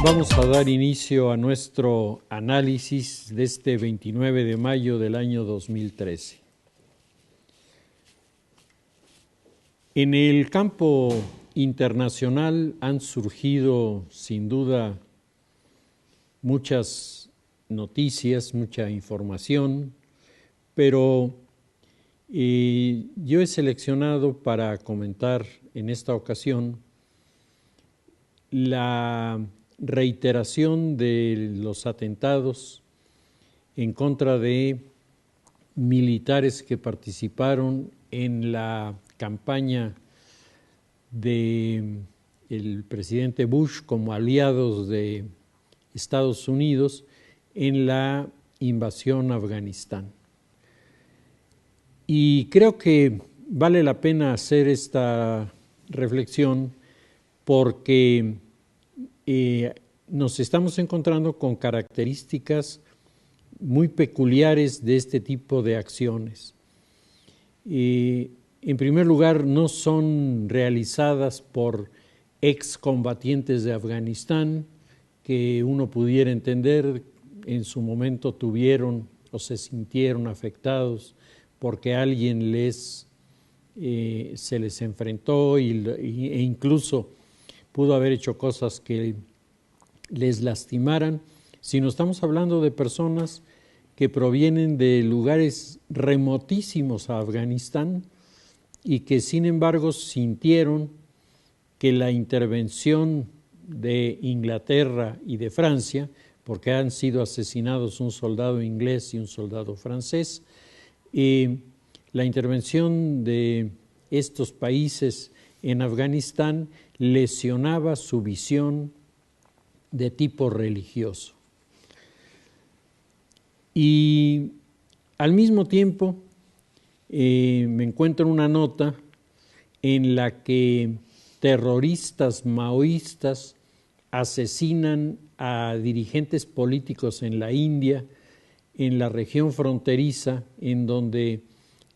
Vamos a dar inicio a nuestro análisis de este 29 de mayo del año 2013. En el campo internacional han surgido, sin duda, muchas noticias, mucha información, pero yo he seleccionado para comentar en esta ocasión la reiteración de los atentados en contra de militares que participaron en la campaña del presidente Bush como aliados de Estados Unidos en la invasión a Afganistán. Y creo que vale la pena hacer esta reflexión porque nos estamos encontrando con características muy peculiares de este tipo de acciones. En primer lugar, no son realizadas por excombatientes de Afganistán, que uno pudiera entender en su momento tuvieron o se sintieron afectados porque alguien se les enfrentó e incluso pudo haber hecho cosas que les lastimaran, sino estamos hablando de personas que provienen de lugares remotísimos a Afganistán y que sin embargo sintieron que la intervención de Inglaterra y de Francia, porque han sido asesinados un soldado inglés y un soldado francés, la intervención de estos países en Afganistán lesionaba su visión de tipo religioso. Y al mismo tiempo me encuentro una nota en la que terroristas maoístas asesinan a dirigentes políticos en la India, en la región fronteriza, en donde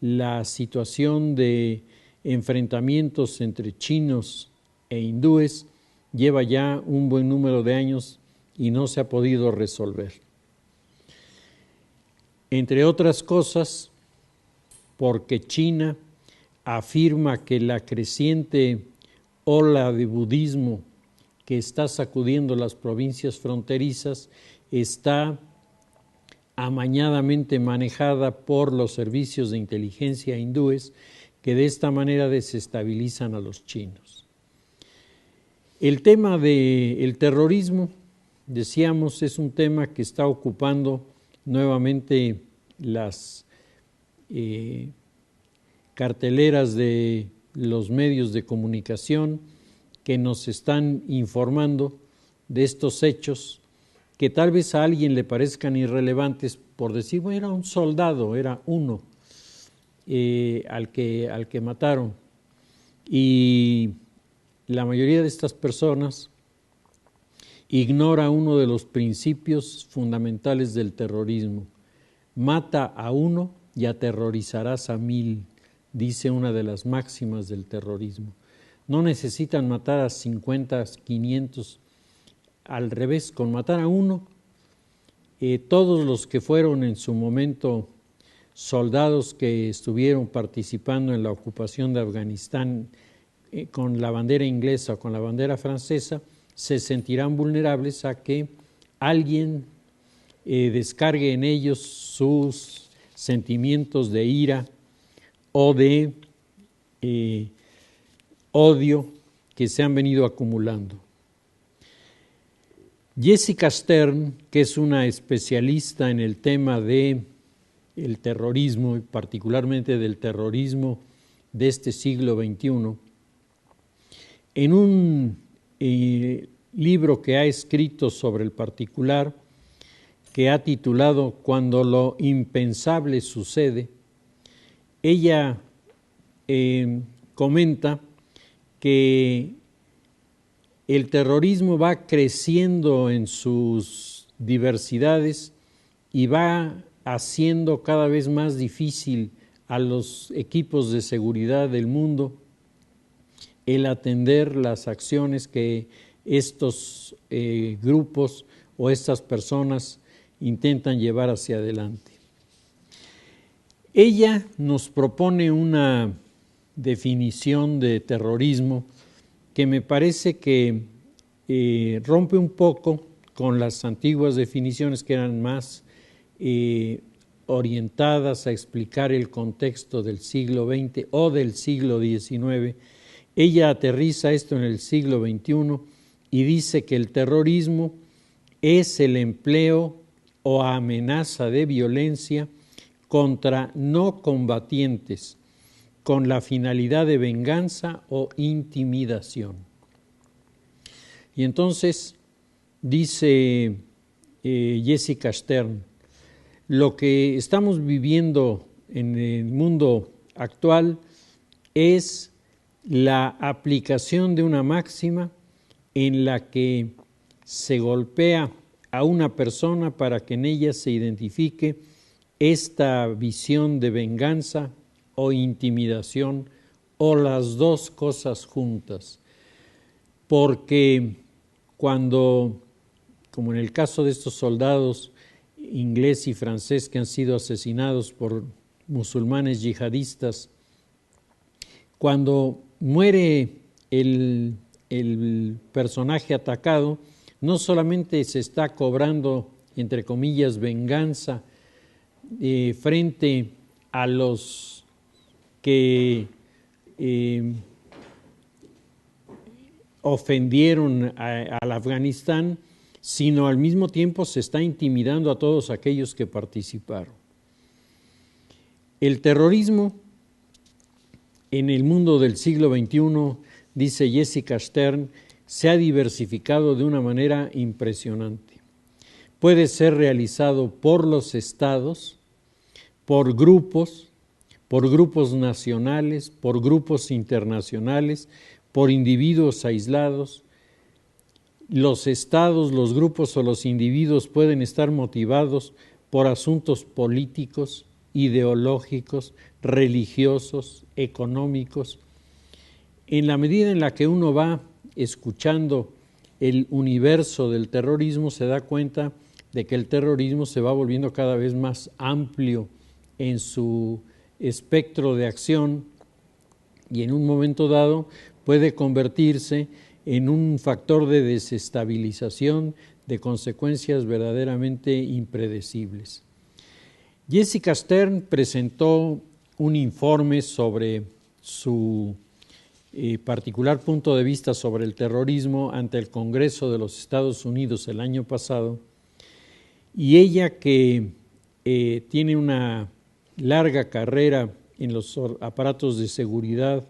la situación de enfrentamientos entre chinos e hindúes lleva ya un buen número de años y no se ha podido resolver. Entre otras cosas, porque China afirma que la creciente ola de budismo que está sacudiendo las provincias fronterizas está amañadamente manejada por los servicios de inteligencia hindúes que de esta manera desestabilizan a los chinos. El tema del terrorismo, decíamos, es un tema que está ocupando nuevamente las carteleras de los medios de comunicación que nos están informando de estos hechos que tal vez a alguien le parezcan irrelevantes por decir, bueno, era un soldado, era uno al que mataron. Y la mayoría de estas personas ignora uno de los principios fundamentales del terrorismo. Mata a uno y aterrorizarás a 1000, dice una de las máximas del terrorismo. No necesitan matar a 50, 500, al revés, con matar a uno, todos los que fueron en su momento soldados que estuvieron participando en la ocupación de Afganistán con la bandera inglesa o con la bandera francesa, se sentirán vulnerables a que alguien descargue en ellos sus sentimientos de ira o de odio que se han venido acumulando. Jessica Stern, que es una especialista en el tema del terrorismo y particularmente del terrorismo de este siglo XXI, en un libro que ha escrito sobre el particular, que ha titulado Cuando lo impensable sucede, ella comenta que el terrorismo va creciendo en sus diversidades y va haciendo cada vez más difícil a los equipos de seguridad del mundo el atender las acciones que estos grupos o estas personas intentan llevar hacia adelante. Ella nos propone una definición de terrorismo que me parece que rompe un poco con las antiguas definiciones que eran más orientadas a explicar el contexto del siglo XX o del siglo XIX. Ella aterriza esto en el siglo XXI y dice que el terrorismo es el empleo o amenaza de violencia contra no combatientes con la finalidad de venganza o intimidación. Y entonces dice Jessica Stern, lo que estamos viviendo en el mundo actual es la aplicación de una máxima en la que se golpea a una persona para que en ella se identifique esta visión de venganza o intimidación o las dos cosas juntas. Porque cuando, como en el caso de estos soldados inglés y francés que han sido asesinados por musulmanes yihadistas, cuando muere el personaje atacado, no solamente se está cobrando, entre comillas, venganza frente a los que ofendieron al Afganistán, sino al mismo tiempo se está intimidando a todos aquellos que participaron. El terrorismo en el mundo del siglo XXI, dice Jessica Stern, se ha diversificado de una manera impresionante. Puede ser realizado por los estados, por grupos nacionales, por grupos internacionales, por individuos aislados. Los estados, los grupos o los individuos pueden estar motivados por asuntos políticos, ideológicos, religiosos, económicos. En la medida en la que uno va escuchando el universo del terrorismo, se da cuenta de que el terrorismo se va volviendo cada vez más amplio en su espectro de acción y en un momento dado puede convertirse en un factor de desestabilización de consecuencias verdaderamente impredecibles. Jessica Stern presentó un informe sobre su particular punto de vista sobre el terrorismo ante el Congreso de los Estados Unidos el año pasado, y ella, que tiene una larga carrera en los aparatos de seguridad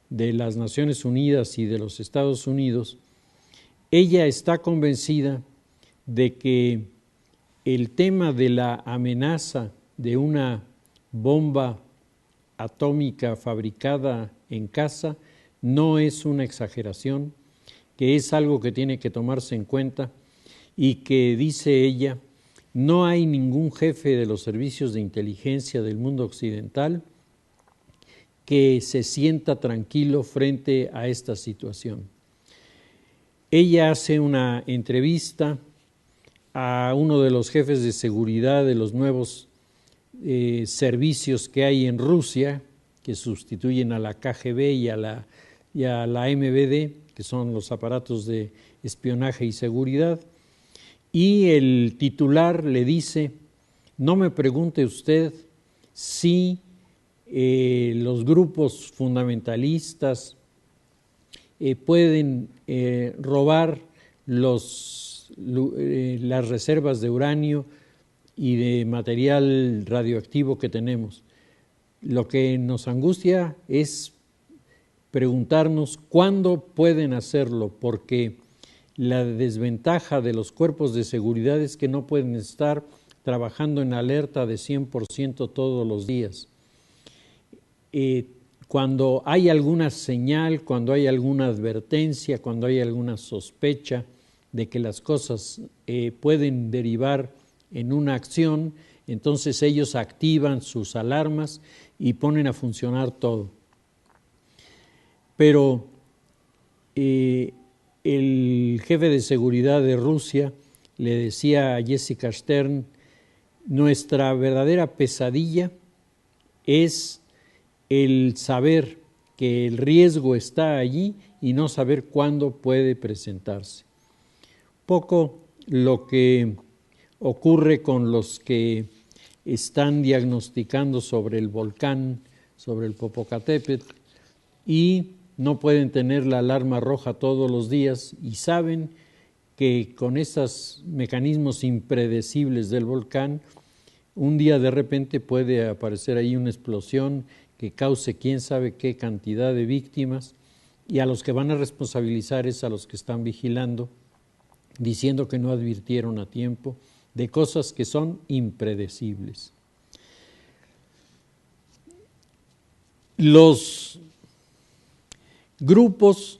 de las Naciones Unidas y de los Estados Unidos, ella está convencida de que el tema de la amenaza de una bomba atómica fabricada en casa no es una exageración, que es algo que tiene que tomarse en cuenta y que, dice ella, no hay ningún jefe de los servicios de inteligencia del mundo occidental que se sienta tranquilo frente a esta situación. Ella hace una entrevista a uno de los jefes de seguridad de los nuevos servicios que hay en Rusia, que sustituyen a la KGB y a la MVD, que son los aparatos de espionaje y seguridad, y el titular le dice: no me pregunte usted si los grupos fundamentalistas pueden robar las reservas de uranio y de material radioactivo que tenemos. Lo que nos angustia es preguntarnos cuándo pueden hacerlo, porque la desventaja de los cuerpos de seguridad es que no pueden estar trabajando en alerta de 100% todos los días. Cuando hay alguna señal, cuando hay alguna advertencia, cuando hay alguna sospecha de que las cosas pueden derivar en una acción, entonces ellos activan sus alarmas y ponen a funcionar todo. Pero el jefe de seguridad de Rusia le decía a Jessica Stern: nuestra verdadera pesadilla es el saber que el riesgo está allí y no saber cuándo puede presentarse. Poco lo que ocurre con los que están diagnosticando sobre el volcán, sobre el Popocatépetl, y no pueden tener la alarma roja todos los días y saben que con esos mecanismos impredecibles del volcán, un día de repente puede aparecer ahí una explosión que cause quién sabe qué cantidad de víctimas, y a los que van a responsabilizar es a los que están vigilando, diciendo que no advirtieron a tiempo de cosas que son impredecibles. Los grupos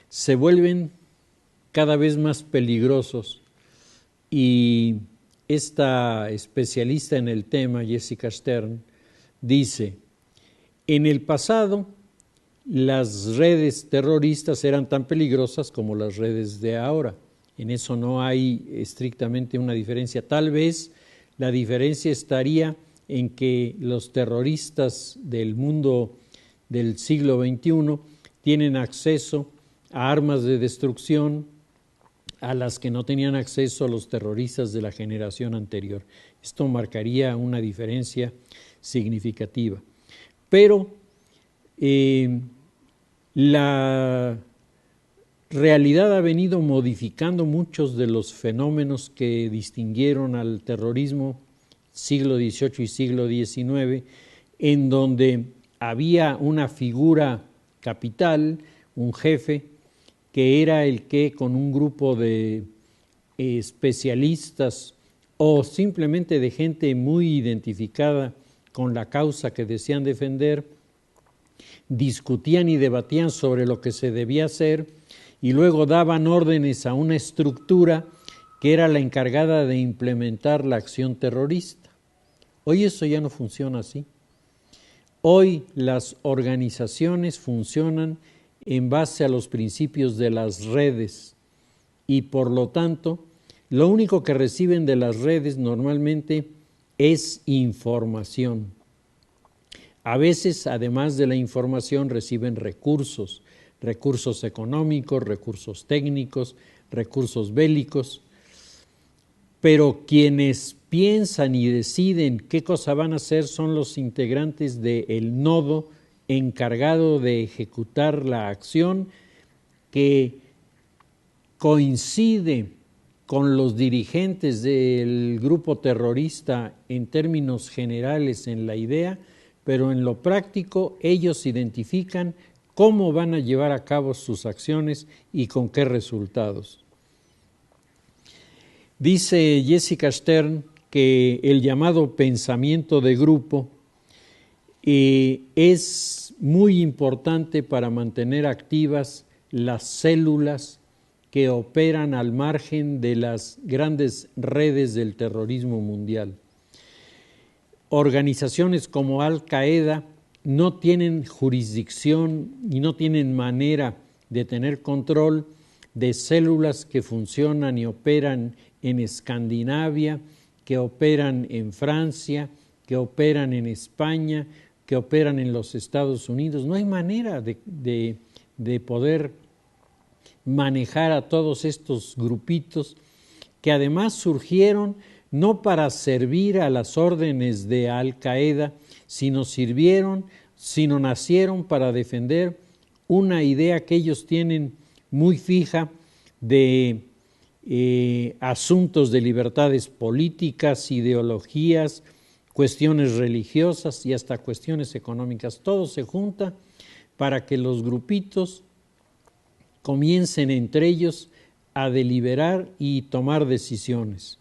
se vuelven cada vez más peligrosos y esta especialista en el tema, Jessica Stern, dice: en el pasado las redes terroristas eran tan peligrosas como las redes de ahora. En eso no hay estrictamente una diferencia. Tal vez la diferencia estaría en que los terroristas del mundo del siglo XXI tienen acceso a armas de destrucción a las que no tenían acceso los terroristas de la generación anterior. Esto marcaría una diferencia significativa. Pero la realidad ha venido modificando muchos de los fenómenos que distinguieron al terrorismo siglo XVIII y siglo XIX, en donde había una figura capital, un jefe, que era el que con un grupo de especialistas o simplemente de gente muy identificada con la causa que desean defender, discutían y debatían sobre lo que se debía hacer y luego daban órdenes a una estructura que era la encargada de implementar la acción terrorista. Hoy eso ya no funciona así. Hoy las organizaciones funcionan en base a los principios de las redes y por lo tanto lo único que reciben de las redes normalmente es información. A veces, además de la información, reciben recursos económicos, recursos técnicos, recursos bélicos, pero quienes piensan y deciden qué cosa van a hacer son los integrantes del nodo encargado de ejecutar la acción, que coincide con los dirigentes del grupo terrorista en términos generales en la idea, pero en lo práctico ellos identifican cómo van a llevar a cabo sus acciones y con qué resultados. Dice Jessica Stern que el llamado pensamiento de grupo es muy importante para mantener activas las células que operan al margen de las grandes redes del terrorismo mundial. Organizaciones como Al-Qaeda no tienen jurisdicción y no tienen manera de tener control de células que funcionan y operan en Escandinavia, que operan en Francia, que operan en España, que operan en los Estados Unidos. No hay manera de poder manejar a todos estos grupitos que además surgieron no para servir a las órdenes de Al-Qaeda, sino nacieron para defender una idea que ellos tienen muy fija de asuntos de libertades políticas, ideologías, cuestiones religiosas y hasta cuestiones económicas. Todo se junta para que los grupitos comiencen entre ellos a deliberar y tomar decisiones.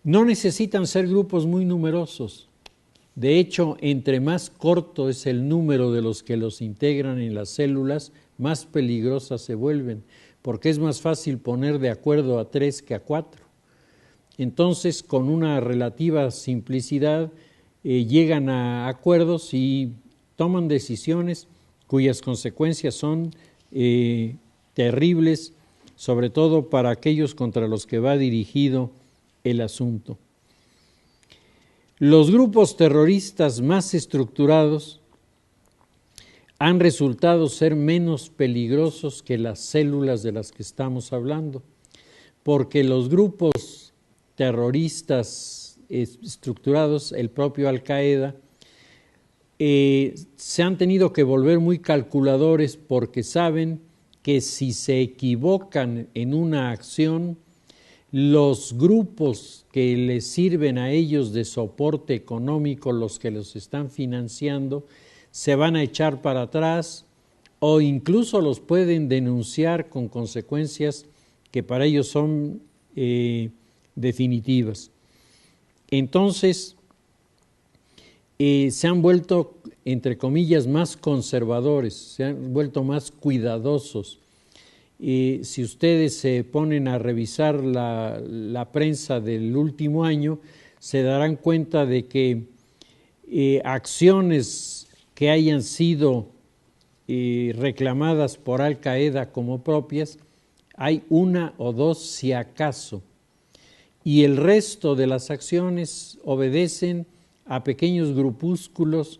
No necesitan ser grupos muy numerosos. De hecho, entre más corto es el número de los que los integran en las células, más peligrosas se vuelven, porque es más fácil poner de acuerdo a 3 que a 4. Entonces, con una relativa simplicidad, llegan a acuerdos y toman decisiones cuyas consecuencias son terribles, sobre todo para aquellos contra los que va dirigido el asunto. Los grupos terroristas más estructurados han resultado ser menos peligrosos que las células de las que estamos hablando, porque los grupos terroristas estructurados, el propio Al-Qaeda, se han tenido que volver muy calculadores porque saben que si se equivocan en una acción, los grupos que les sirven a ellos de soporte económico, los que los están financiando, se van a echar para atrás o incluso los pueden denunciar con consecuencias que para ellos son definitivas. Entonces, se han vuelto, entre comillas, más conservadores, se han vuelto más cuidadosos. Si ustedes se ponen a revisar la prensa del último año, se darán cuenta de que acciones que hayan sido reclamadas por Al-Qaeda como propias, hay una o dos si acaso, y el resto de las acciones obedecen a pequeños grupúsculos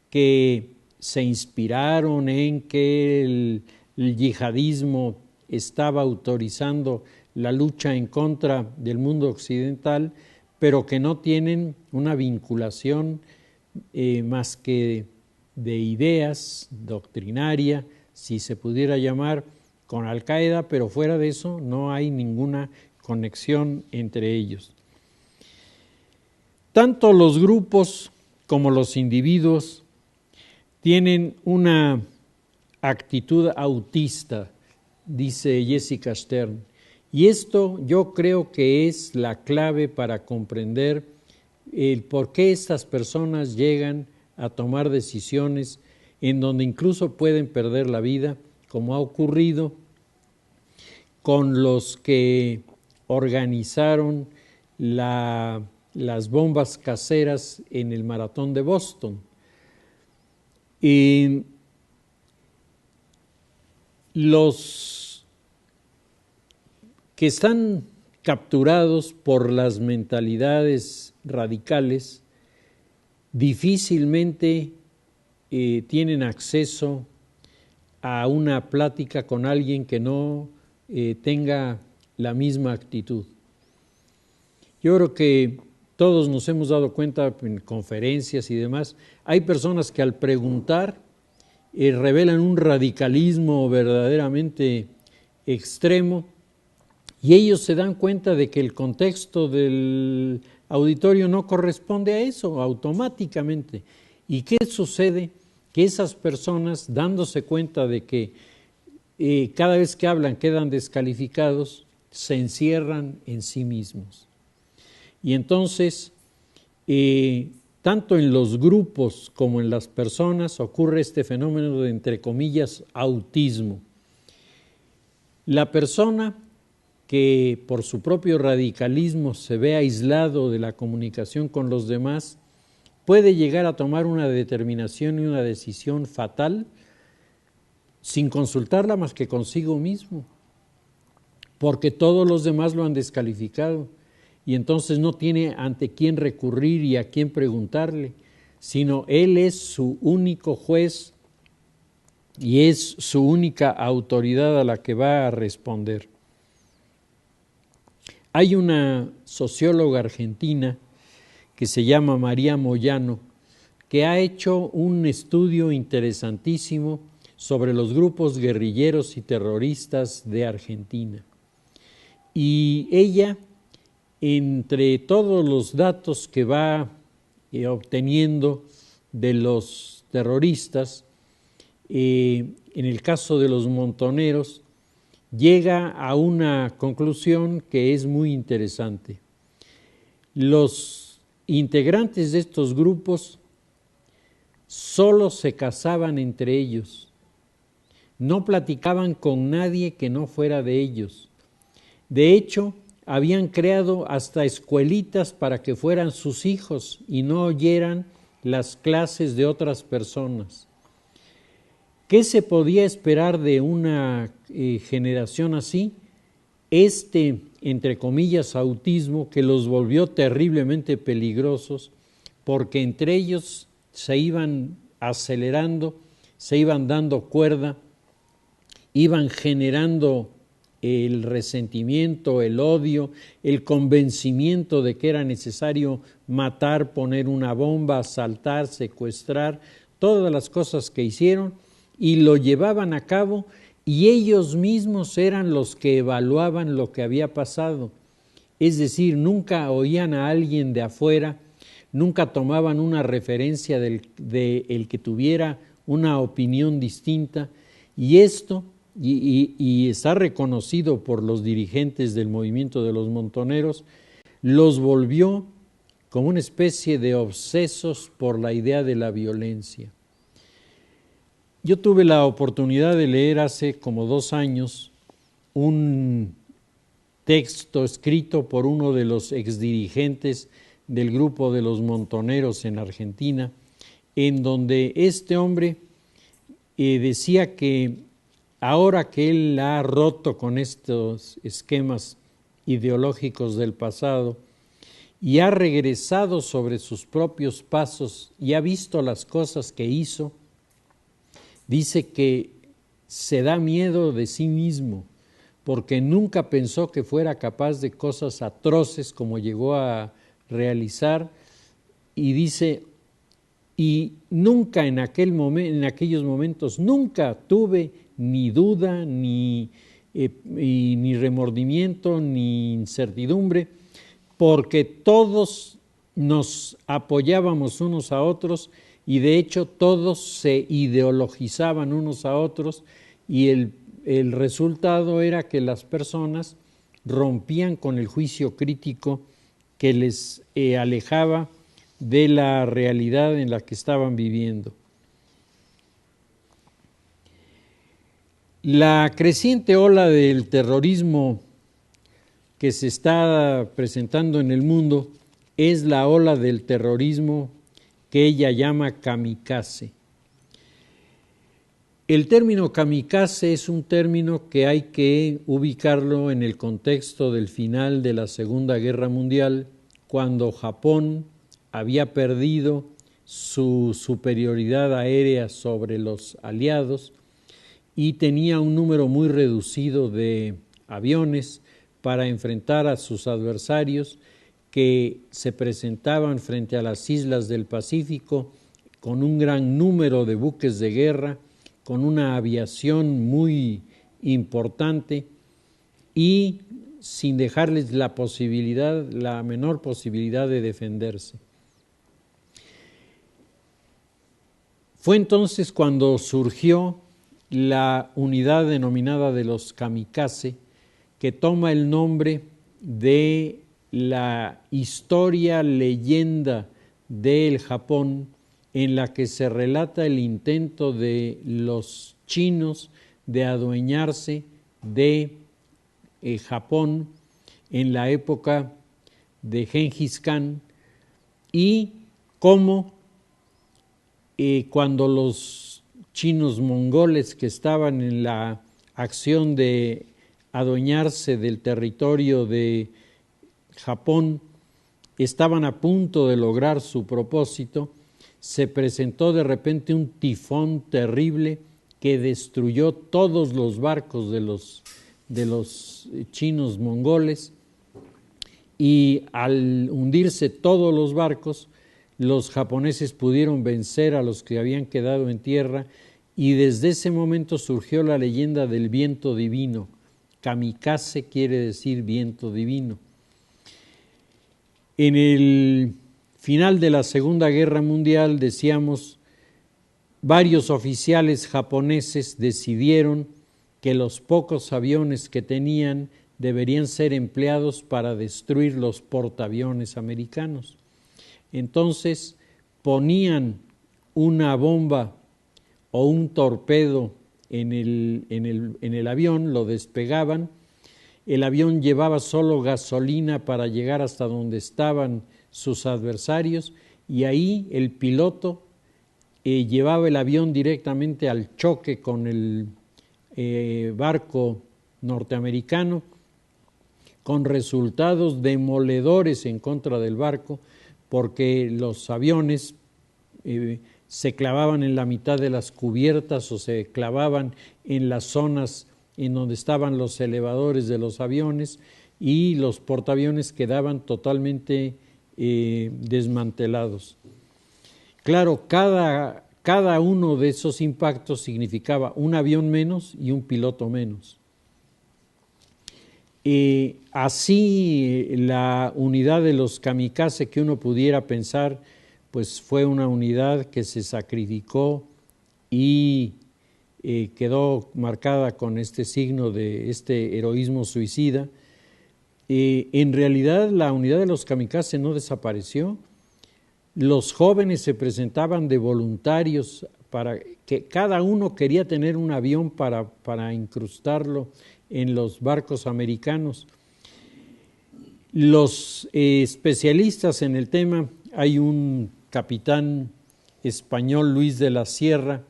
que se inspiraron en que el yihadismo estaba autorizando la lucha en contra del mundo occidental, pero que no tienen una vinculación más que de ideas, doctrinaria, si se pudiera llamar, con Al-Qaeda, pero fuera de eso no hay ninguna conexión entre ellos. Tanto los grupos como los individuos tienen una actitud autista, dice Jessica Stern, y esto yo creo que es la clave para comprender el por qué estas personas llegan a tomar decisiones en donde incluso pueden perder la vida, como ha ocurrido con los que organizaron las bombas caseras en el maratón de Boston. Y los que están capturados por las mentalidades radicales difícilmente tienen acceso a una plática con alguien que no tenga la misma actitud. Yo creo que todos nos hemos dado cuenta en conferencias y demás, hay personas que al preguntar revelan un radicalismo verdaderamente extremo y ellos se dan cuenta de que el contexto del auditorio no corresponde a eso automáticamente. ¿Y qué sucede? Que esas personas, dándose cuenta de que cada vez que hablan quedan descalificados, se encierran en sí mismos. Y entonces, tanto en los grupos como en las personas ocurre este fenómeno de, entre comillas, autismo. La persona que por su propio radicalismo se ve aislado de la comunicación con los demás, puede llegar a tomar una determinación y una decisión fatal sin consultarla más que consigo mismo, porque todos los demás lo han descalificado y entonces no tiene ante quién recurrir y a quién preguntarle, sino él es su único juez y es su única autoridad a la que va a responder. Hay una socióloga argentina que se llama María Moyano, que ha hecho un estudio interesantísimo sobre los grupos guerrilleros y terroristas de Argentina. Y ella, entre todos los datos que va obteniendo de los terroristas, en el caso de los montoneros, llega a una conclusión que es muy interesante. Los integrantes de estos grupos solo se casaban entre ellos, no platicaban con nadie que no fuera de ellos. De hecho, habían creado hasta escuelitas para que fueran sus hijos y no oyeran las clases de otras personas. ¿Qué se podía esperar de una generación así? Entre comillas, autismo que los volvió terriblemente peligrosos, porque entre ellos se iban acelerando, se iban dando cuerda, iban generando el resentimiento, el odio, el convencimiento de que era necesario matar, poner una bomba, asaltar, secuestrar, todas las cosas que hicieron, y lo llevaban a cabo, y ellos mismos eran los que evaluaban lo que había pasado. Es decir, nunca oían a alguien de afuera, nunca tomaban una referencia de el que tuviera una opinión distinta, y esto, y está reconocido por los dirigentes del movimiento de los montoneros, los volvió como una especie de obsesos por la idea de la violencia. Yo tuve la oportunidad de leer hace como 2 años un texto escrito por uno de los exdirigentes del grupo de los montoneros en Argentina, en donde este hombre decía que ahora que él ha roto con estos esquemas ideológicos del pasado y ha regresado sobre sus propios pasos y ha visto las cosas que hizo, dice que se da miedo de sí mismo, porque nunca pensó que fuera capaz de cosas atroces como llegó a realizar, y dice, y nunca en aquellos momentos, nunca tuve ni duda, ni remordimiento, ni incertidumbre, porque todos nos apoyábamos unos a otros, y de hecho todos se ideologizaban unos a otros, y el resultado era que las personas rompían con el juicio crítico que les alejaba de la realidad en la que estaban viviendo. La creciente ola del terrorismo que se está presentando en el mundo es la ola del terrorismo que ella llama kamikaze. El término kamikaze es un término que hay que ubicarlo en el contexto del final de la Segunda Guerra Mundial, cuando Japón había perdido su superioridad aérea sobre los aliados y tenía un número muy reducido de aviones para enfrentar a sus adversarios que se presentaban frente a las islas del Pacífico con un gran número de buques de guerra, con una aviación muy importante y sin dejarles la menor posibilidad de defenderse. Fue entonces cuando surgió la unidad denominada de los kamikaze, que toma el nombre de la historia, leyenda del Japón, en la que se relata el intento de los chinos de adueñarse de Japón en la época de Gengis Khan, y cómo cuando los chinos mongoles que estaban en la acción de adueñarse del territorio de Japón estaban a punto de lograr su propósito, se presentó de repente un tifón terrible que destruyó todos los barcos de los chinos mongoles, y al hundirse todos los barcos, los japoneses pudieron vencer a los que habían quedado en tierra, y desde ese momento surgió la leyenda del viento divino. Kamikaze quiere decir viento divino. En el final de la Segunda Guerra Mundial, decíamos, varios oficiales japoneses decidieron que los pocos aviones que tenían deberían ser empleados para destruir los portaaviones americanos. Entonces ponían una bomba o un torpedo en el avión, lo despegaban. El avión llevaba solo gasolina para llegar hasta donde estaban sus adversarios, y ahí el piloto llevaba el avión directamente al choque con el barco norteamericano, con resultados demoledores en contra del barco, porque los aviones se clavaban en la mitad de las cubiertas o se clavaban en las zonas en donde estaban los elevadores de los aviones, y los portaaviones quedaban totalmente desmantelados. Claro, cada uno de esos impactos significaba un avión menos y un piloto menos. Así la unidad de los kamikaze, que uno pudiera pensar, pues fue una unidad que se sacrificó y quedó marcada con este signo de este heroísmo suicida. En realidad la unidad de los kamikaze no desapareció. Los jóvenes se presentaban de voluntarios para que cada uno quería tener un avión para incrustarlo en los barcos americanos. Los especialistas en el tema, hay un capitán español, Luis de la Sierra,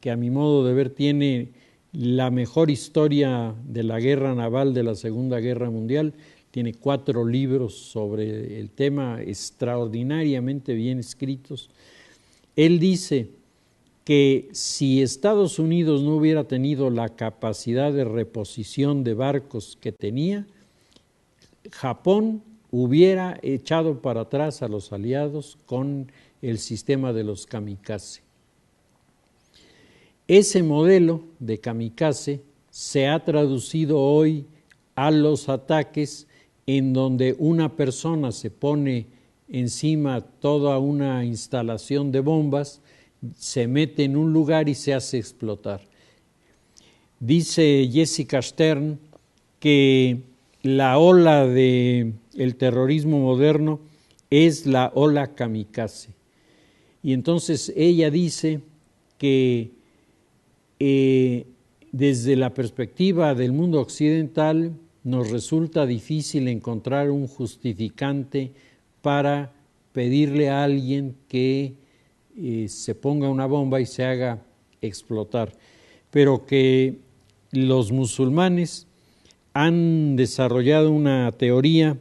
que a mi modo de ver tiene la mejor historia de la guerra naval de la Segunda Guerra Mundial. Tiene 4 libros sobre el tema extraordinariamente bien escritos. Él dice que si Estados Unidos no hubiera tenido la capacidad de reposición de barcos que tenía, Japón hubiera echado para atrás a los aliados con el sistema de los kamikaze. Ese modelo de kamikaze se ha traducido hoy a los ataques en donde una persona se pone encima toda una instalación de bombas, se mete en un lugar y se hace explotar. Dice Jessica Stern que la ola del terrorismo moderno es la ola kamikaze. Y entonces ella dice que desde la perspectiva del mundo occidental nos resulta difícil encontrar un justificante para pedirle a alguien que se ponga una bomba y se haga explotar, pero que los musulmanes han desarrollado una teoría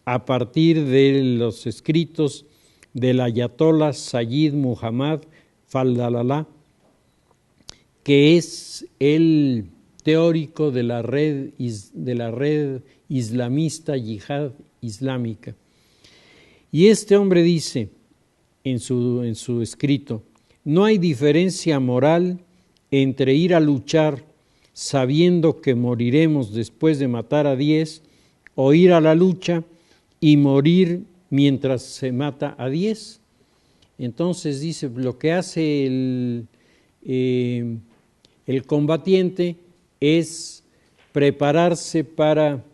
a partir de los escritos del ayatollah Sayyid Muhammad Fadlallah, que es el teórico de la red islamista Yihad Islámica. Y este hombre dice en su escrito: no hay diferencia moral entre ir a luchar sabiendo que moriremos después de matar a 10, o ir a la lucha y morir mientras se mata a 10. Entonces dice, lo que hace el combatiente es prepararse para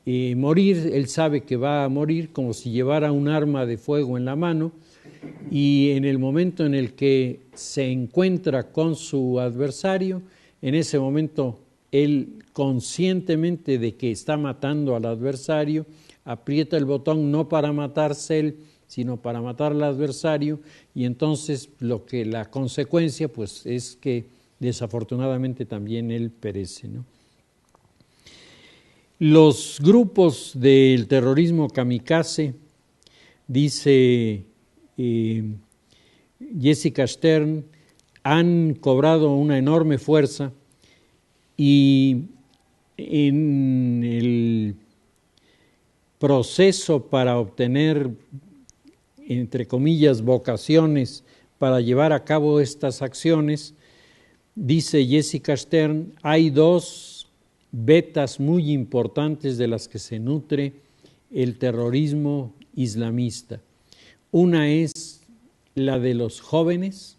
morir. Él sabe que va a morir como si llevara un arma de fuego en la mano, y en el momento en el que se encuentra con su adversario, en ese momento él, conscientemente de que está matando al adversario, aprieta el botón no para matarse él, sino para matar al adversario, y entonces la consecuencia pues es que desafortunadamente también él perece, ¿no? Los grupos del terrorismo kamikaze, dice Jessica Stern, han cobrado una enorme fuerza, y en el proceso para obtener, entre comillas, vocaciones para llevar a cabo estas acciones, dice Jessica Stern, hay 2 vetas muy importantes de las que se nutre el terrorismo islamista. Una es la de los jóvenes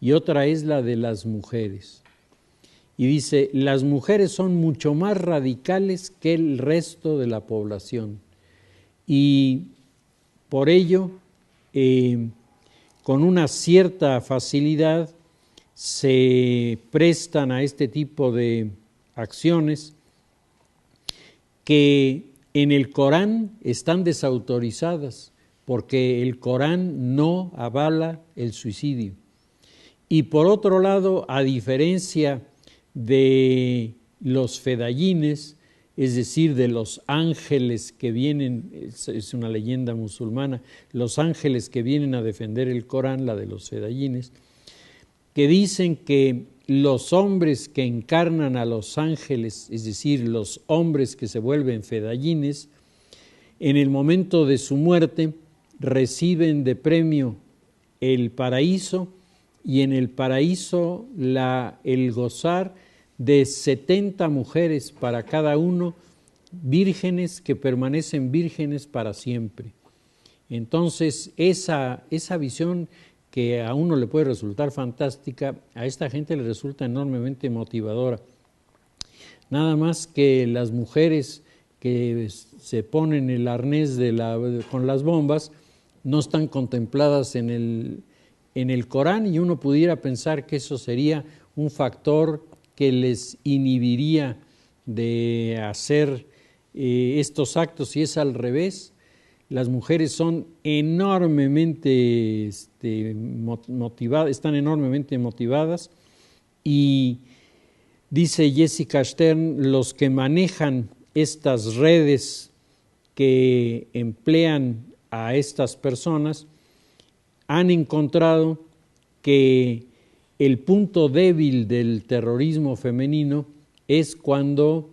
y otra es la de las mujeres. Y dice, las mujeres son mucho más radicales que el resto de la población, y por ello, con una cierta facilidad, se prestan a este tipo de acciones que en el Corán están desautorizadas, porque el Corán no avala el suicidio. Y por otro lado, a diferencia de los fedayines, es decir, de los ángeles que vienen, es una leyenda musulmana, los ángeles que vienen a defender el Corán, la de los fedayines, que dicen que los hombres que encarnan a los ángeles, es decir, los hombres que se vuelven fedayines, en el momento de su muerte reciben de premio el paraíso, y en el paraíso el gozar de 70 mujeres para cada uno, vírgenes que permanecen vírgenes para siempre. Entonces, esa visión que a uno le puede resultar fantástica, a esta gente le resulta enormemente motivadora. Nada más que las mujeres que se ponen el arnés con las bombas no están contempladas en el Corán, y uno pudiera pensar que eso sería un factor que les inhibiría de hacer estos actos, y es al revés. Las mujeres son enormemente motivadas, están enormemente motivadas, y dice Jessica Stern, los que manejan estas redes que emplean a estas personas han encontrado que el punto débil del terrorismo femenino es cuando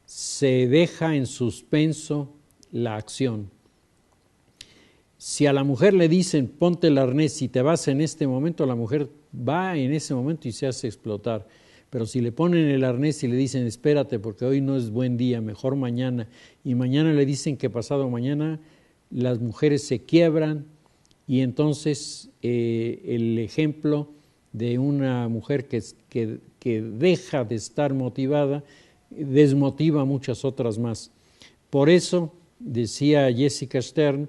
se deja en suspenso la acción. Si a la mujer le dicen ponte el arnés y te vas en este momento, la mujer va en ese momento y se hace explotar. Pero si le ponen el arnés y le dicen espérate porque hoy no es buen día, mejor mañana, y mañana le dicen que pasado mañana, las mujeres se quiebran, y entonces el ejemplo de una mujer que deja de estar motivada desmotiva a muchas otras más. Por eso, decía Jessica Stern,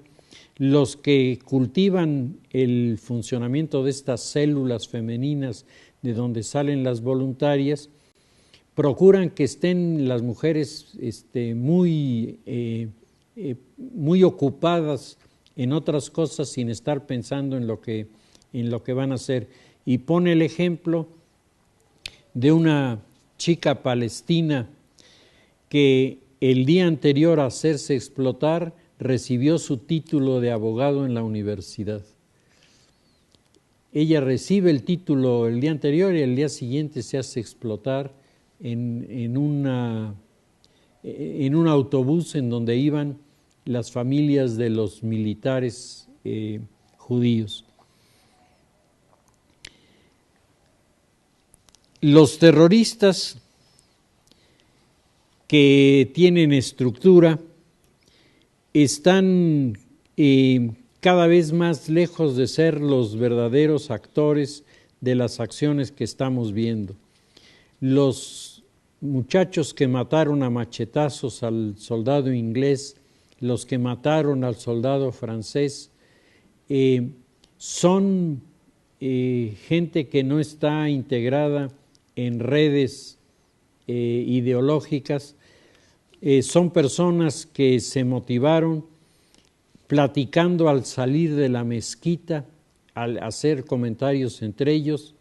los que cultivan el funcionamiento de estas células femeninas de donde salen las voluntarias, procuran que estén las mujeres muy ocupadas en otras cosas sin estar pensando en lo que van a hacer. Y pone el ejemplo de una chica palestina que el día anterior a hacerse explotar recibió su título de abogado en la universidad. Ella recibe el título el día anterior y el día siguiente se hace explotar en un autobús en donde iban las familias de los militares judíos. Los terroristas que tienen estructura están cada vez más lejos de ser los verdaderos actores de las acciones que estamos viendo. Los muchachos que mataron a machetazos al soldado inglés, los que mataron al soldado francés, son gente que no está integrada en redes ideológicas, son personas que se motivaron platicando al salir de la mezquita, al hacer comentarios entre ellos,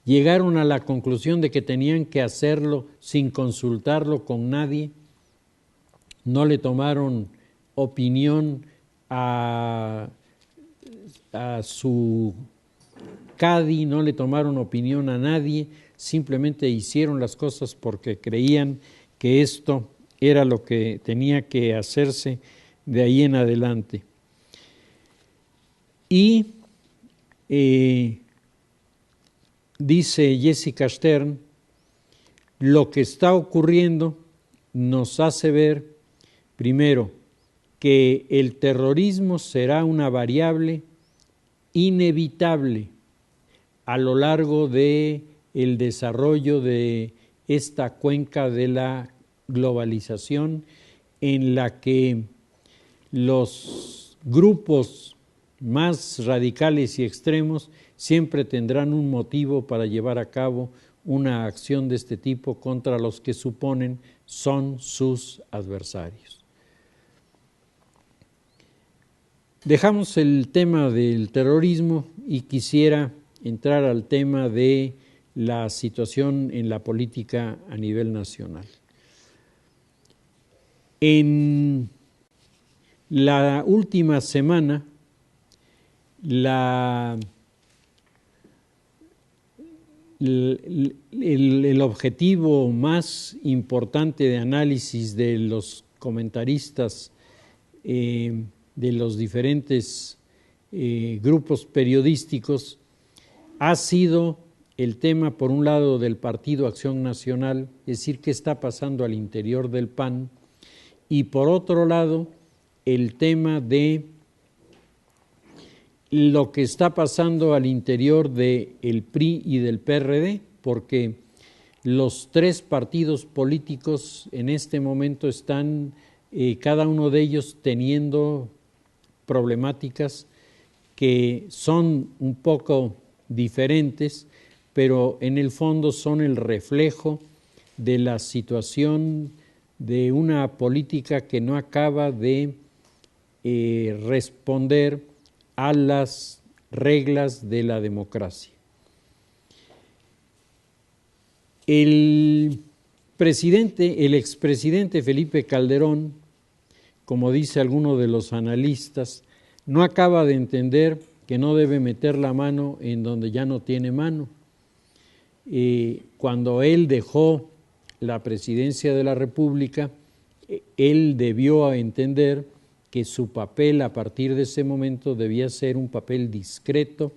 llegaron a la conclusión de que tenían que hacerlo sin consultarlo con nadie, no le tomaron opinión a su cadi, no le tomaron opinión a nadie, simplemente hicieron las cosas porque creían que esto era lo que tenía que hacerse de ahí en adelante. Y dice Jessica Stern, lo que está ocurriendo nos hace ver, primero, que el terrorismo será una variable inevitable a lo largo del desarrollo de esta cuenca de la globalización, en la que los grupos más radicales y extremos siempre tendrán un motivo para llevar a cabo una acción de este tipo contra los que suponen son sus adversarios. Dejamos el tema del terrorismo y quisiera entrar al tema de la situación en la política a nivel nacional. En la última semana, el objetivo más importante de análisis de los comentaristas de los diferentes grupos periodísticos ha sido el tema, por un lado, del Partido Acción Nacional, es decir, qué está pasando al interior del PAN, y por otro lado, el tema de lo que está pasando al interior del PRI y del PRD, porque los tres partidos políticos en este momento están, cada uno de ellos teniendo problemáticas que son un poco diferentes, pero en el fondo son el reflejo de la situación de una política que no acaba de responder a las reglas de la democracia. El expresidente Felipe Calderón, como dice alguno de los analistas, no acaba de entender que no debe meter la mano en donde ya no tiene mano. Cuando él dejó la presidencia de la República, él debió entender que su papel a partir de ese momento debía ser un papel discreto,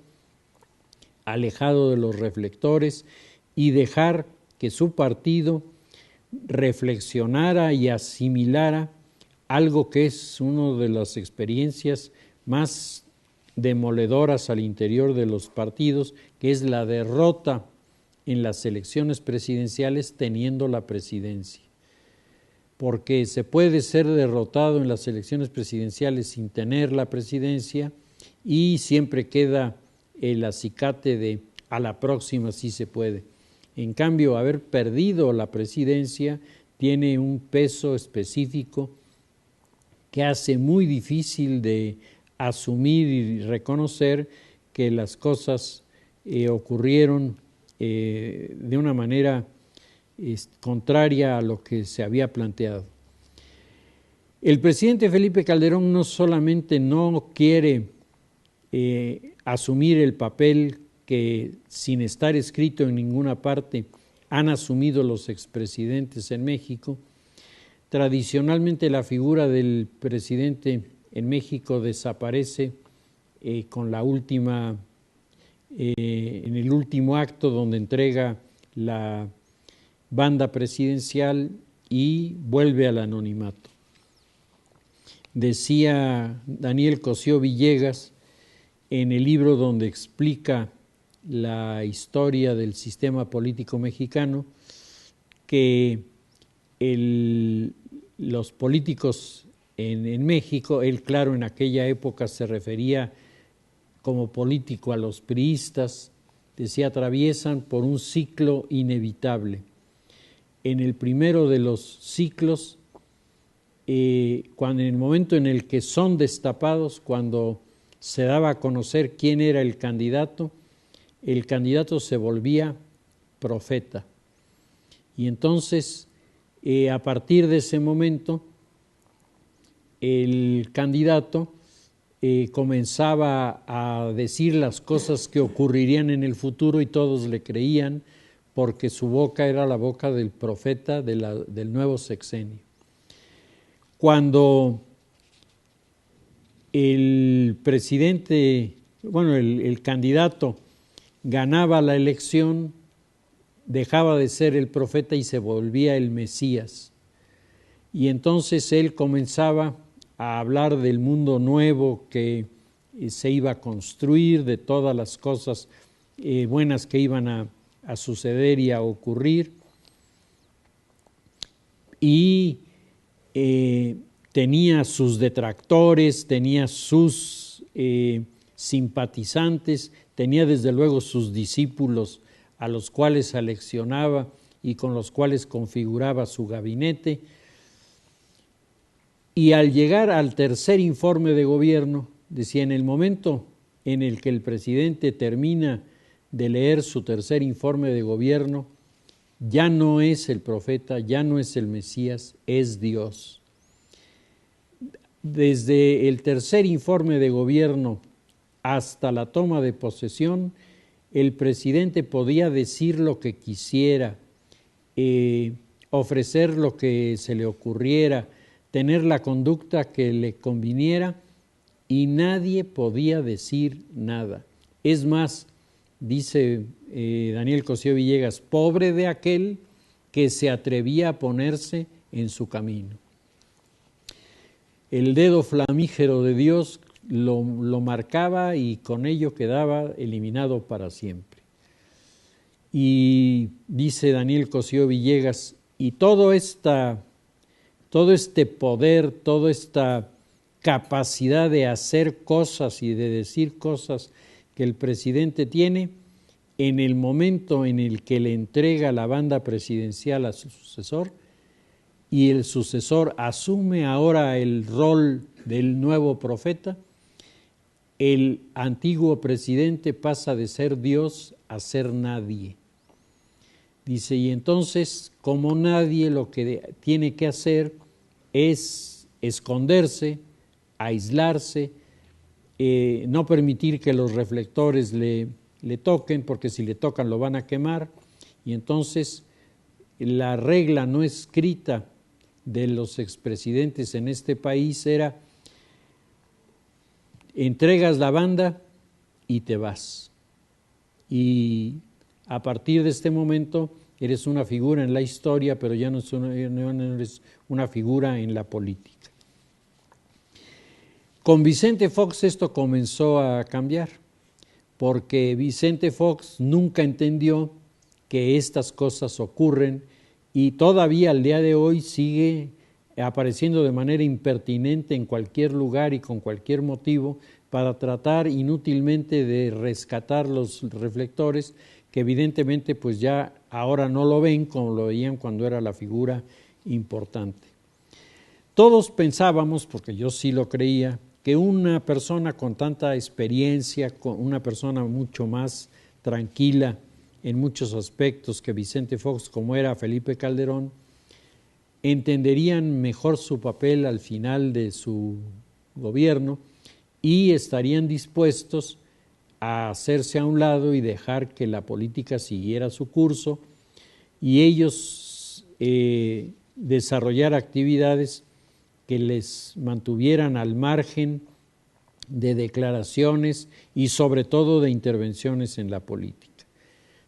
alejado de los reflectores, y dejar que su partido reflexionara y asimilara algo que es una de las experiencias más demoledoras al interior de los partidos, que es la derrota en las elecciones presidenciales teniendo la presidencia. Porque se puede ser derrotado en las elecciones presidenciales sin tener la presidencia y siempre queda el acicate de a la próxima sí se puede. En cambio, haber perdido la presidencia tiene un peso específico que hace muy difícil de asumir y reconocer que las cosas ocurrieron de una manera contraria a lo que se había planteado. El presidente Felipe Calderón no solamente no quiere asumir el papel que, sin estar escrito en ninguna parte, han asumido los expresidentes en México. Tradicionalmente la figura del presidente en México desaparece con la última, en el último acto donde entrega la banda presidencial y vuelve al anonimato. Decía Daniel Cosío Villegas en el libro donde explica la historia del sistema político mexicano que los políticos en México, él claro en aquella época se refería como político a los priistas, decía, atraviesan por un ciclo inevitable. En el primero de los ciclos, cuando en el momento en el que son destapados, cuando se daba a conocer quién era el candidato se volvía profeta. Y entonces, a partir de ese momento, el candidato comenzaba a decir las cosas que ocurrirían en el futuro y todos le creían porque su boca era la boca del profeta del nuevo sexenio. Cuando el presidente, el candidato ganaba la elección, dejaba de ser el profeta y se volvía el Mesías. Y entonces él comenzaba a hablar del mundo nuevo que se iba a construir, de todas las cosas buenas que iban a suceder y a ocurrir. Y tenía sus detractores, tenía sus simpatizantes, tenía desde luego sus discípulos a los cuales aleccionaba y con los cuales configuraba su gabinete. Y al llegar al tercer informe de gobierno, decía, en el momento en el que el presidente termina de leer su tercer informe de gobierno, ya no es el profeta, ya no es el Mesías, es Dios. Desde el tercer informe de gobierno hasta la toma de posesión, el presidente podía decir lo que quisiera, ofrecer lo que se le ocurriera, tener la conducta que le conviniera y nadie podía decir nada. Es más, dice Daniel Cosío Villegas, pobre de aquel que se atrevía a ponerse en su camino. El dedo flamígero de Dios lo marcaba y con ello quedaba eliminado para siempre. Y dice Daniel Cosío Villegas, y todo este poder, toda esta capacidad de hacer cosas y de decir cosas que el presidente tiene, en el momento en el que le entrega la banda presidencial a su sucesor, y el sucesor asume ahora el rol del nuevo profeta, el antiguo presidente pasa de ser Dios a ser nadie. Dice, y entonces, como nadie, lo que tiene que hacer es esconderse, aislarse, no permitir que los reflectores le toquen, porque si le tocan lo van a quemar, y entonces la regla no escrita de los expresidentes en este país era: entregas la banda y te vas. Y a partir de este momento eres una figura en la historia, pero ya no eres una figura en la política. Con Vicente Fox esto comenzó a cambiar, porque Vicente Fox nunca entendió que estas cosas ocurren y todavía al día de hoy sigue apareciendo de manera impertinente en cualquier lugar y con cualquier motivo para tratar inútilmente de rescatar los reflectores que evidentemente pues ya ahora no lo ven como lo veían cuando era la figura importante. Todos pensábamos, porque yo sí lo creía, que una persona con tanta experiencia, una persona mucho más tranquila en muchos aspectos que Vicente Fox, como era Felipe Calderón, entenderían mejor su papel al final de su gobierno y estarían dispuestos a hacerse a un lado y dejar que la política siguiera su curso y ellos desarrollar actividades que les mantuvieran al margen de declaraciones y sobre todo de intervenciones en la política.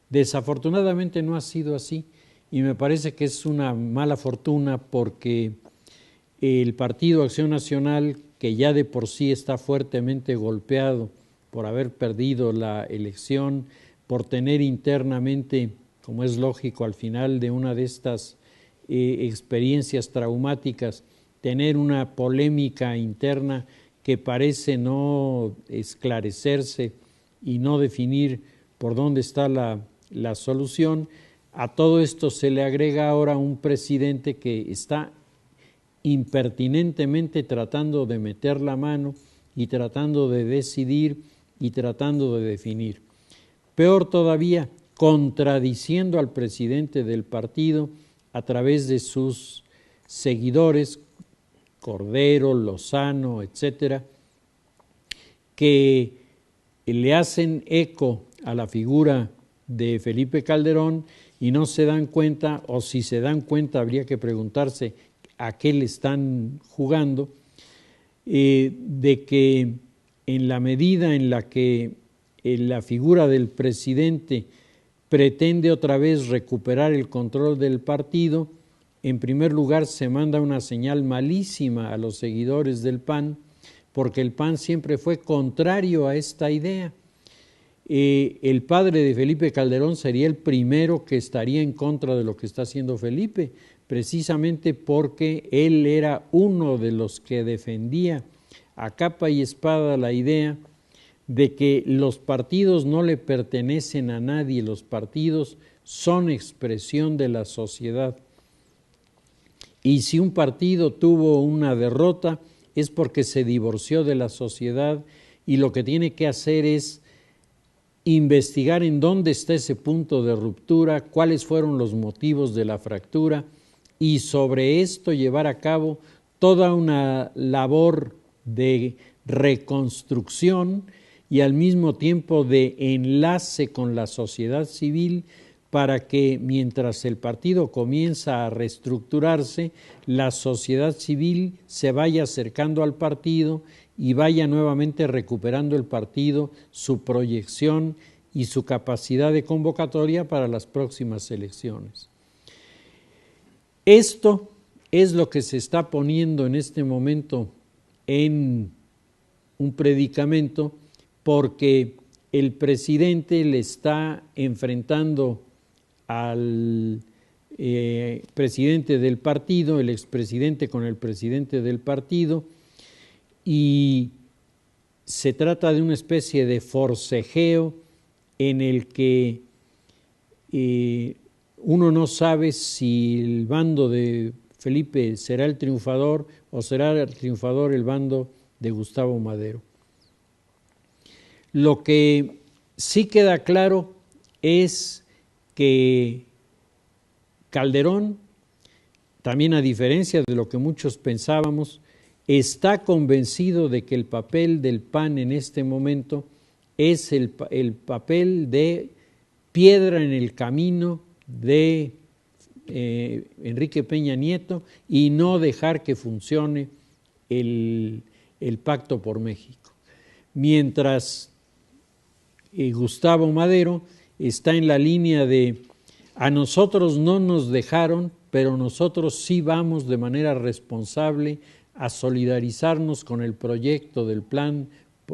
Desafortunadamente no ha sido así y me parece que es una mala fortuna porque el Partido Acción Nacional, que ya de por sí está fuertemente golpeado por haber perdido la elección, por tener internamente, como es lógico al final de una de estas experiencias traumáticas, tener una polémica interna que parece no esclarecerse y no definir por dónde está la solución. A todo esto se le agrega ahora un presidente que está impertinentemente tratando de meter la mano y tratando de decidir y tratando de definir. Peor todavía, contradiciendo al presidente del partido a través de sus seguidores, Cordero, Lozano, etcétera, que le hacen eco a la figura de Felipe Calderón y no se dan cuenta, o si se dan cuenta habría que preguntarse a qué le están jugando, de que en la medida en la que la figura del presidente pretende otra vez recuperar el control del partido, en primer lugar se manda una señal malísima a los seguidores del PAN, porque el PAN siempre fue contrario a esta idea. El padre de Felipe Calderón sería el primero que estaría en contra de lo que está haciendo Felipe, precisamente porque él era uno de los que defendía a capa y espada la idea de que los partidos no le pertenecen a nadie, los partidos son expresión de la sociedad. Y si un partido tuvo una derrota es porque se divorció de la sociedad y lo que tiene que hacer es investigar en dónde está ese punto de ruptura, cuáles fueron los motivos de la fractura y sobre esto llevar a cabo toda una labor de reconstrucción y al mismo tiempo de enlace con la sociedad civil para que mientras el partido comienza a reestructurarse, la sociedad civil se vaya acercando al partido y vaya nuevamente recuperando el partido, su proyección y su capacidad de convocatoria para las próximas elecciones. Esto es lo que se está poniendo en este momento en un predicamento porque el presidente le está enfrentando al presidente del partido, el expresidente con el presidente del partido, y se trata de una especie de forcejeo en el que uno no sabe si el bando de Felipe será el triunfador o será el triunfador el bando de Gustavo Madero. Lo que sí queda claro es que Calderón, también a diferencia de lo que muchos pensábamos, está convencido de que el papel del PAN en este momento es el papel de piedra en el camino de Enrique Peña Nieto y no dejar que funcione el Pacto por México. Mientras Gustavo Madero está en la línea de a nosotros no nos dejaron, pero nosotros sí vamos de manera responsable a solidarizarnos con el proyecto del plan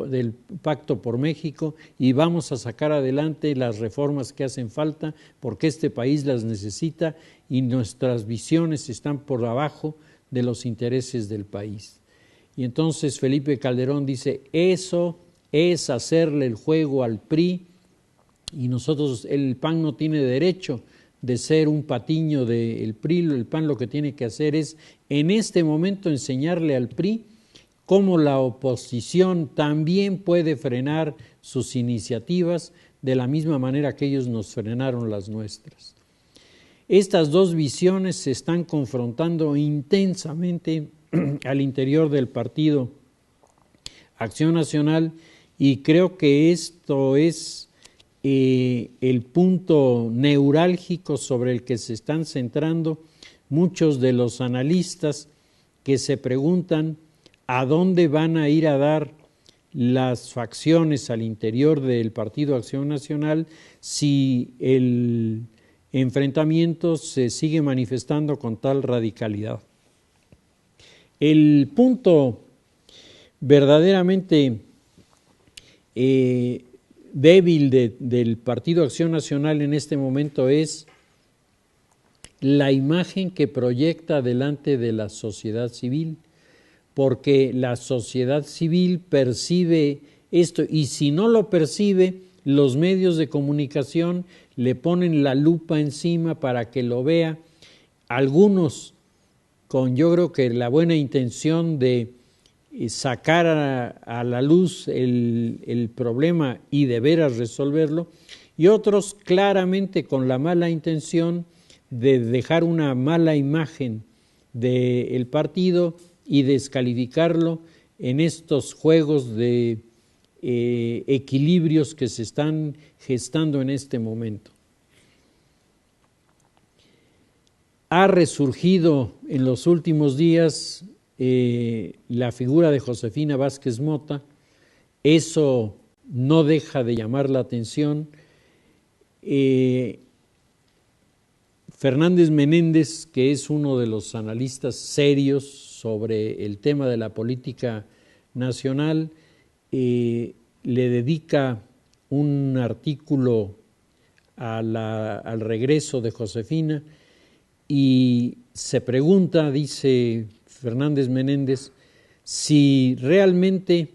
del Pacto por México y vamos a sacar adelante las reformas que hacen falta porque este país las necesita y nuestras visiones están por abajo de los intereses del país. Y entonces Felipe Calderón dice, eso es hacerle el juego al PRI y nosotros, el PAN no tiene derecho de ser un patiño del PRI, el PAN lo que tiene que hacer es en este momento enseñarle al PRI cómo la oposición también puede frenar sus iniciativas de la misma manera que ellos nos frenaron las nuestras. Estas dos visiones se están confrontando intensamente al interior del partido Acción Nacional y creo que esto es el punto neurálgico sobre el que se están centrando muchos de los analistas que se preguntan a dónde van a ir a dar las facciones al interior del Partido Acción Nacional si el enfrentamiento se sigue manifestando con tal radicalidad. El punto verdaderamente débil del Partido Acción Nacional en este momento es la imagen que proyecta delante de la sociedad civil, porque la sociedad civil percibe esto y si no lo percibe, los medios de comunicación le ponen la lupa encima para que lo vea. Algunos con yo creo que la buena intención de sacar a la luz el problema y de veras resolverlo, y otros claramente con la mala intención de dejar una mala imagen del partido y descalificarlo en estos juegos de equilibrios que se están gestando en este momento. Ha resurgido en los últimos días la figura de Josefina Vázquez Mota, eso no deja de llamar la atención. Fernández Menéndez, que es uno de los analistas serios sobre el tema de la política nacional, le dedica un artículo al regreso de Josefina y se pregunta, dice Fernández Menéndez, si realmente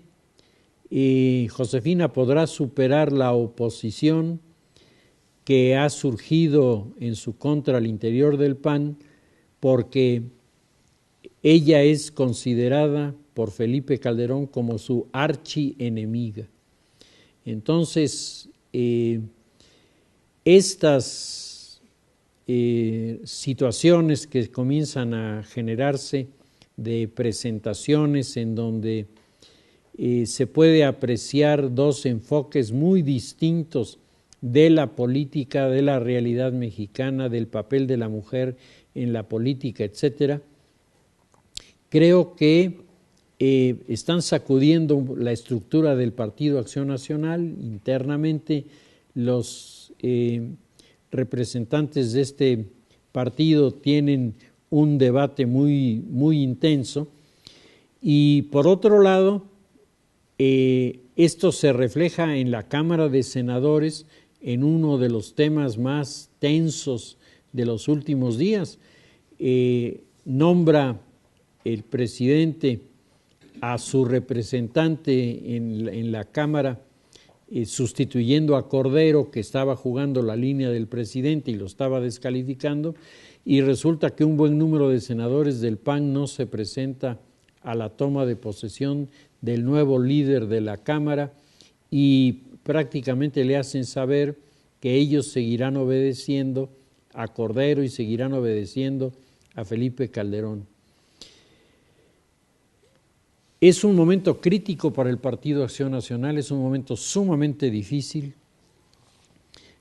Josefina podrá superar la oposición que ha surgido en su contra al interior del PAN, porque ella es considerada por Felipe Calderón como su archienemiga. Entonces, estas situaciones que comienzan a generarse de presentaciones en donde se puede apreciar dos enfoques muy distintos de la política, de la realidad mexicana, del papel de la mujer en la política, etcétera. Creo que están sacudiendo la estructura del Partido Acción Nacional. Internamente los representantes de este partido tienen un debate muy, muy intenso, y por otro lado, esto se refleja en la Cámara de Senadores en uno de los temas más tensos de los últimos días. Nombra el presidente a su representante en la Cámara, sustituyendo a Cordero, que estaba jugando la línea del presidente y lo estaba descalificando, y resulta que un buen número de senadores del PAN no se presenta a la toma de posesión del nuevo líder de la Cámara, y prácticamente le hacen saber que ellos seguirán obedeciendo a Cordero y seguirán obedeciendo a Felipe Calderón. Es un momento crítico para el Partido Acción Nacional, es un momento sumamente difícil.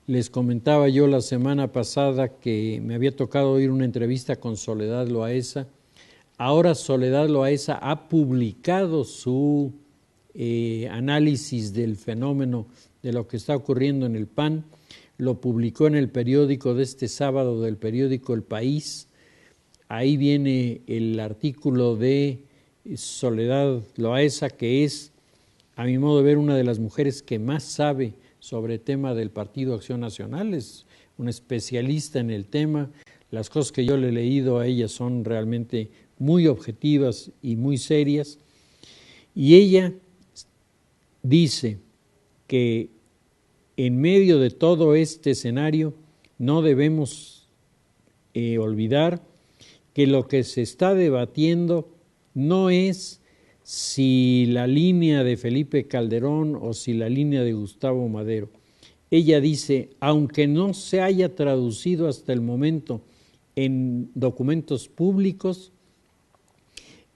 Les comentaba yo la semana pasada que me había tocado oír una entrevista con Soledad Loaesa. Ahora Soledad Loaesa ha publicado su análisis del fenómeno de lo que está ocurriendo en el PAN. Lo publicó en el periódico de este sábado, del periódico El País. Ahí viene el artículo de Soledad Loaesa, que es, a mi modo de ver, una de las mujeres que más sabe sobre el tema del Partido Acción Nacional. Es una especialista en el tema. Las cosas que yo le he leído a ella son realmente muy objetivas y muy serias. Y ella dice que en medio de todo este escenario no debemos olvidar que lo que se está debatiendo no es si la línea de Felipe Calderón o si la línea de Gustavo Madero. Ella dice, aunque no se haya traducido hasta el momento en documentos públicos,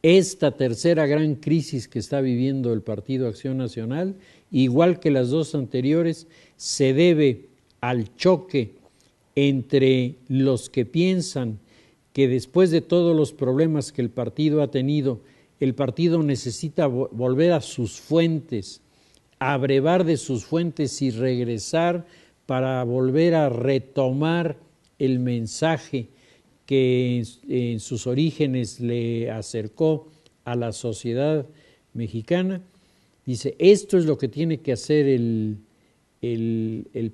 esta tercera gran crisis que está viviendo el Partido Acción Nacional, igual que las dos anteriores, se debe al choque entre los que piensan que después de todos los problemas que el partido ha tenido, el partido necesita volver a sus fuentes, abrevar de sus fuentes y regresar para volver a retomar el mensaje que en sus orígenes le acercó a la sociedad mexicana. Dice, esto es lo que tiene que hacer el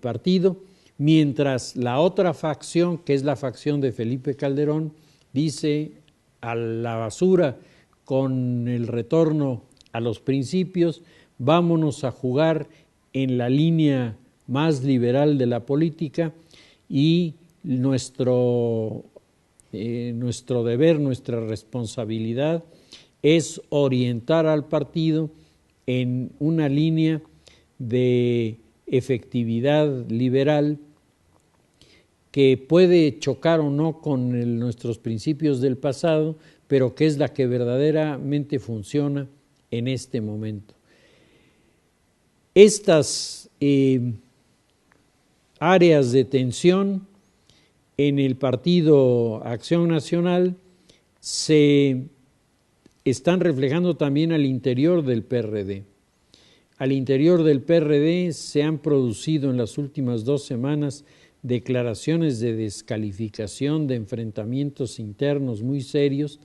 partido, mientras la otra facción, que es la facción de Felipe Calderón, dice, a la basura con el retorno a los principios, vámonos a jugar en la línea más liberal de la política, y nuestro deber, nuestra responsabilidad es orientar al partido en una línea de efectividad liberal que puede chocar o no con nuestros principios del pasado, pero que es la que verdaderamente funciona en este momento. Estas áreas de tensión en el Partido Acción Nacional se están reflejando también al interior del PRD. Al interior del PRD se han producido en las últimas 2 semanas declaraciones de descalificación, de enfrentamientos internos muy serios,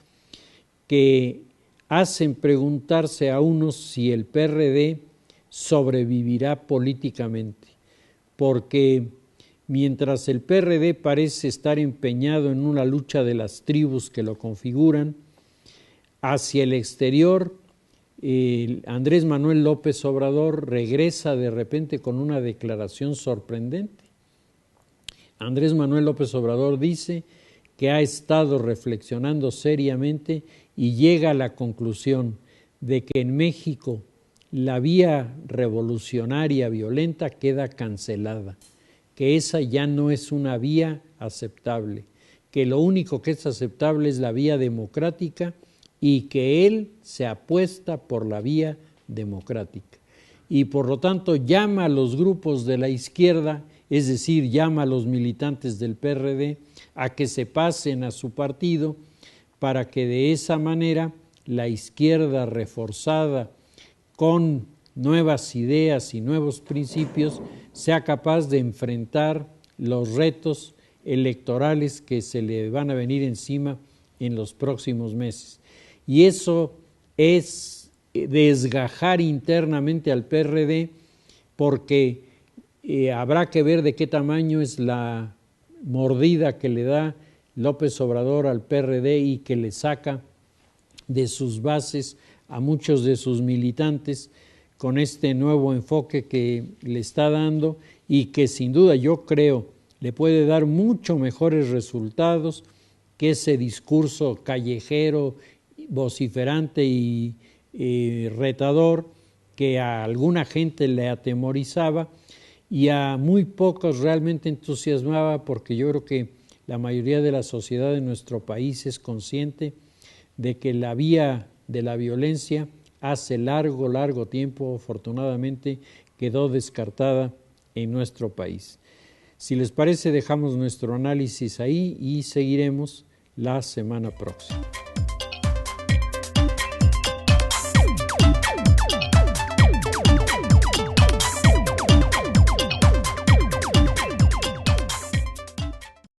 que hacen preguntarse a unos si el PRD sobrevivirá políticamente, porque mientras el PRD parece estar empeñado en una lucha de las tribus que lo configuran, hacia el exterior, Andrés Manuel López Obrador regresa de repente con una declaración sorprendente. Andrés Manuel López Obrador dice que ha estado reflexionando seriamente y llega a la conclusión de que en México la vía revolucionaria violenta queda cancelada, que esa ya no es una vía aceptable, que lo único que es aceptable es la vía democrática y que él se apuesta por la vía democrática. Y por lo tanto llama a los grupos de la izquierda, es decir, llama a los militantes del PRD a que se pasen a su partido para que de esa manera la izquierda reforzada con nuevas ideas y nuevos principios sea capaz de enfrentar los retos electorales que se le van a venir encima en los próximos meses. Y eso es desgajar internamente al PRD, porque habrá que ver de qué tamaño es la mordida que le da López Obrador al PRD y que le saca de sus bases a muchos de sus militantes con este nuevo enfoque que le está dando y que sin duda yo creo le puede dar mucho mejores resultados que ese discurso callejero, vociferante y retador que a alguna gente le atemorizaba y a muy pocos realmente entusiasmaba, porque yo creo que la mayoría de la sociedad de nuestro país es consciente de que la vía de la violencia hace largo tiempo, afortunadamente, quedó descartada en nuestro país. Si les parece, dejamos nuestro análisis ahí y seguiremos la semana próxima.